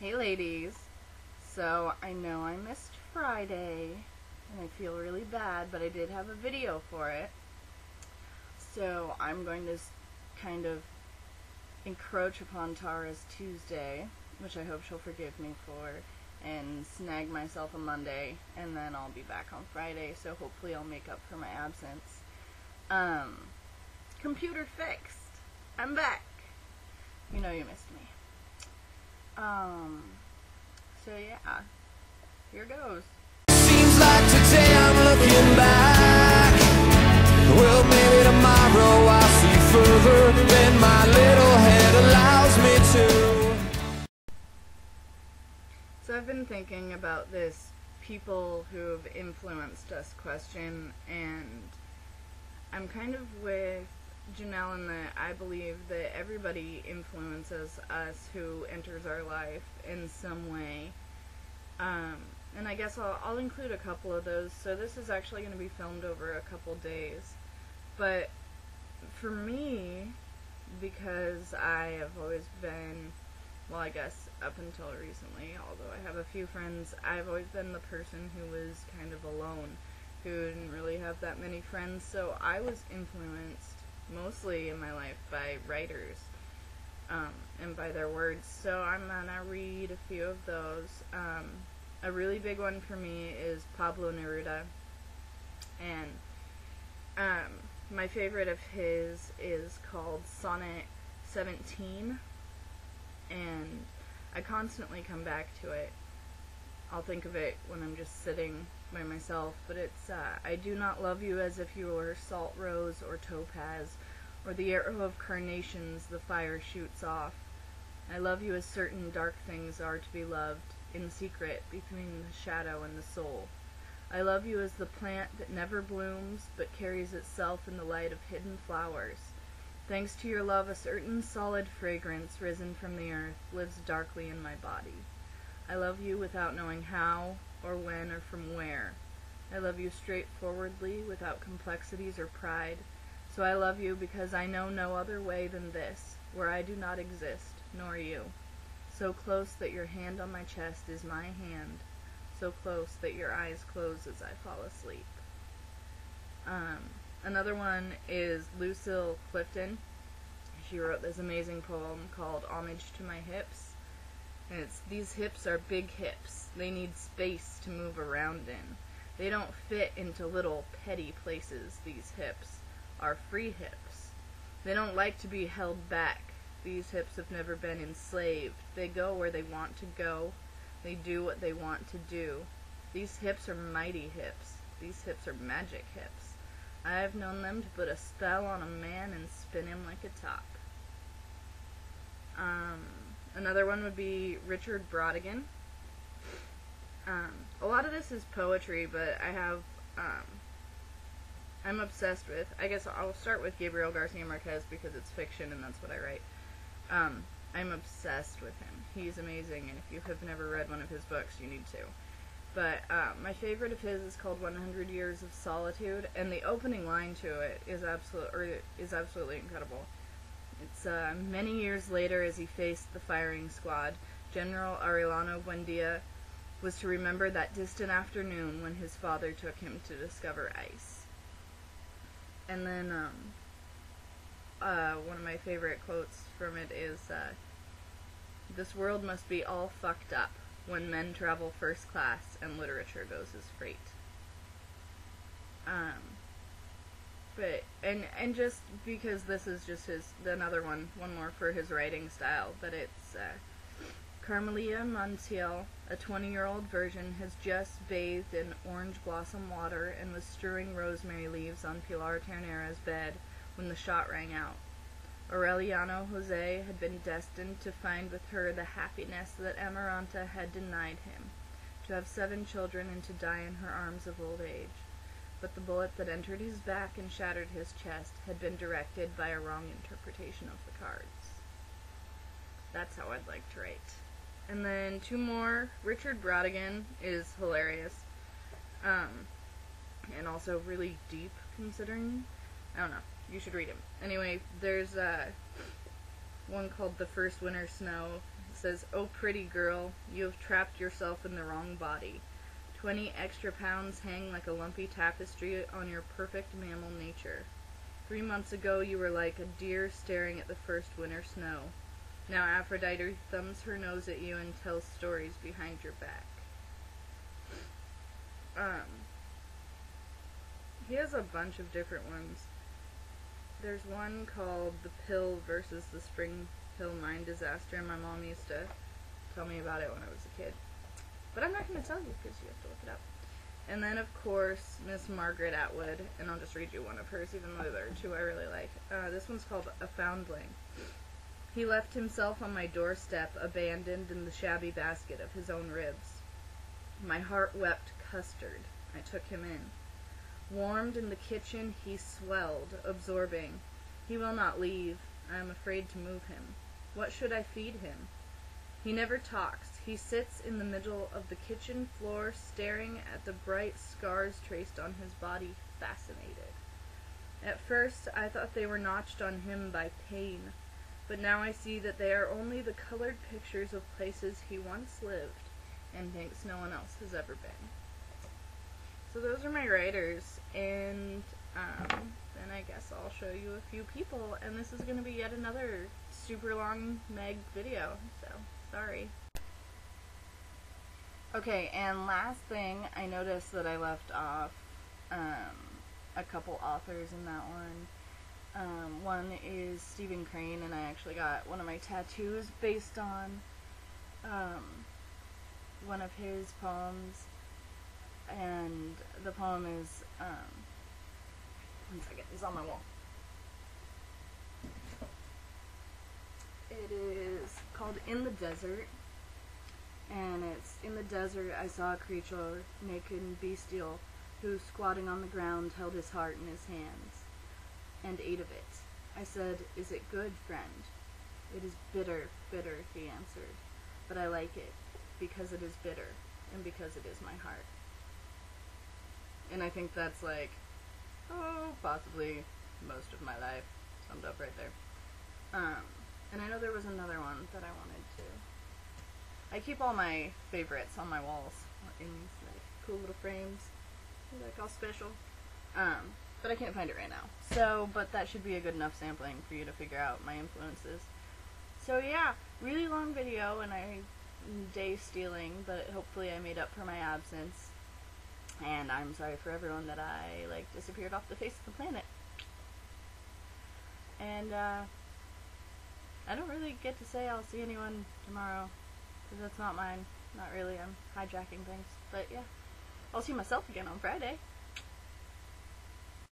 Hey ladies, so I know I missed Friday and I feel really bad, but I did have a video for it. So I'm going to kind of encroach upon Tara's Tuesday, which I hope she'll forgive me for, and snag myself a Monday, and then I'll be back on Friday, so hopefully I'll make up for my absence. Computer fixed. I'm back. You know you missed me. So yeah, here goes. Seems like today I'm looking back. Well, maybe tomorrow I'll see further than my little head allows me to. So I've been thinking about this people who have influenced us question, and I'm kind of with Janelle in that I believe that everybody influences us who enters our life in some way. And I guess I'll include a couple of those. So this is actually going to be filmed over a couple days. But for me, because I have always been, well, I guess up until recently, although I have a few friends, I've always been the person who was kind of alone, who didn't really have that many friends. So I was influenced mostly in my life by writers and by their words. So I'm gonna read a few of those. A really big one for me is Pablo Neruda, and my favorite of his is called Sonnet 17, and I constantly come back to it. I'll think of it when I'm just sitting by myself, but it's, I do not love you as if you were salt rose or topaz, or the arrow of carnations the fire shoots off. I love you as certain dark things are to be loved, in secret, between the shadow and the soul. I love you as the plant that never blooms, but carries itself in the light of hidden flowers. Thanks to your love, a certain solid fragrance risen from the earth lives darkly in my body. I love you without knowing how, or when, or from where. I love you straightforwardly, without complexities or pride. So I love you because I know no other way than this, where I do not exist, nor you. So close that your hand on my chest is my hand, so close that your eyes close as I fall asleep. Another one is Lucille Clifton. She wrote this amazing poem called Homage to My Hips. And it's, these hips are big hips. They need space to move around in. They don't fit into little petty places. These hips are free hips. They don't like to be held back. These hips have never been enslaved. They go where they want to go. They do what they want to do. These hips are mighty hips. These hips are magic hips. I have known them to put a spell on a man and spin him like a top. Another one would be Richard Brautigan. A lot of this is poetry, but I have, I'm obsessed with, I guess I'll start with Gabriel Garcia Marquez because it's fiction and that's what I write. I'm obsessed with him. He's amazing, and if you have never read one of his books, you need to. But my favorite of his is called 100 Years of Solitude, and the opening line to it is absolutely incredible. It's many years later, as he faced the firing squad, General Aureliano Buendia was to remember that distant afternoon when his father took him to discover ice. And then one of my favorite quotes from it is, this world must be all fucked up when men travel first class and literature goes as freight. But, and just because this is just another one more for his writing style, but it's, Carmelia Montiel, a 20-year-old virgin, has just bathed in orange blossom water and was strewing rosemary leaves on Pilar Ternera's bed when the shot rang out. Aureliano Jose had been destined to find with her the happiness that Amaranta had denied him, to have 7 children and to die in her arms of old age. But the bullet that entered his back and shattered his chest had been directed by a wrong interpretation of the cards. That's how I'd like to write. And then 2 more. Richard Brautigan is hilarious. And also really deep, considering, I don't know, you should read him. Anyway, there's one called The First Winter Snow. says, "Oh, pretty girl, you have trapped yourself in the wrong body. 20 extra pounds hang like a lumpy tapestry on your perfect mammal nature. 3 months ago you were like a deer staring at the first winter snow. Now Aphrodite thumbs her nose at you and tells stories behind your back." He has a bunch of different ones. There's one called The Pill versus the Spring Hill Mine Disaster, and my mom used to tell me about it when I was a kid. But I'm not going to tell you because you have to look it up. And then, of course, Miss Margaret Atwood, and I'll just read you one of hers, even though there are two I really like. This one's called A Foundling. "He left himself on my doorstep, abandoned in the shabby basket of his own ribs. My heart wept custard. I took him in. Warmed in the kitchen, he swelled, absorbing. He will not leave. I am afraid to move him. What should I feed him? He never talks. He sits in the middle of the kitchen floor, staring at the bright scars traced on his body, fascinated. At first, I thought they were notched on him by pain, but now I see that they are only the colored pictures of places he once lived and thinks no one else has ever been." So those are my writers, and then I guess I'll show you a few people, and this is going to be yet another super long Meg video, so sorry. Okay, and last thing, I noticed that I left off a couple authors in that one. One is Stephen Crane, and I actually got one of my tattoos based on one of his poems, and the poem is, one second, it's on my wall. It is called In the Desert, and it's, "In the desert I saw a creature, naked and bestial, who, squatting on the ground, held his heart in his hands, and ate of it. I said, 'Is it good, friend?' 'It is bitter, bitter,' he answered, 'but I like it, because it is bitter, and because it is my heart.'" And I think that's like, possibly most of my life summed up right there. And I know there was another one that I wanted to. I keep all my favorites on my walls in these like cool little frames. They're like all special. But I can't find it right now. So, but that should be a good enough sampling for you to figure out my influences. So yeah, really long video, and I'm day stealing, but hopefully I made up for my absence. And I'm sorry for everyone that I, like, disappeared off the face of the planet. And, I don't really get to say I'll see anyone tomorrow, because that's not mine. Not really, I'm hijacking things. But yeah, I'll see myself again on Friday.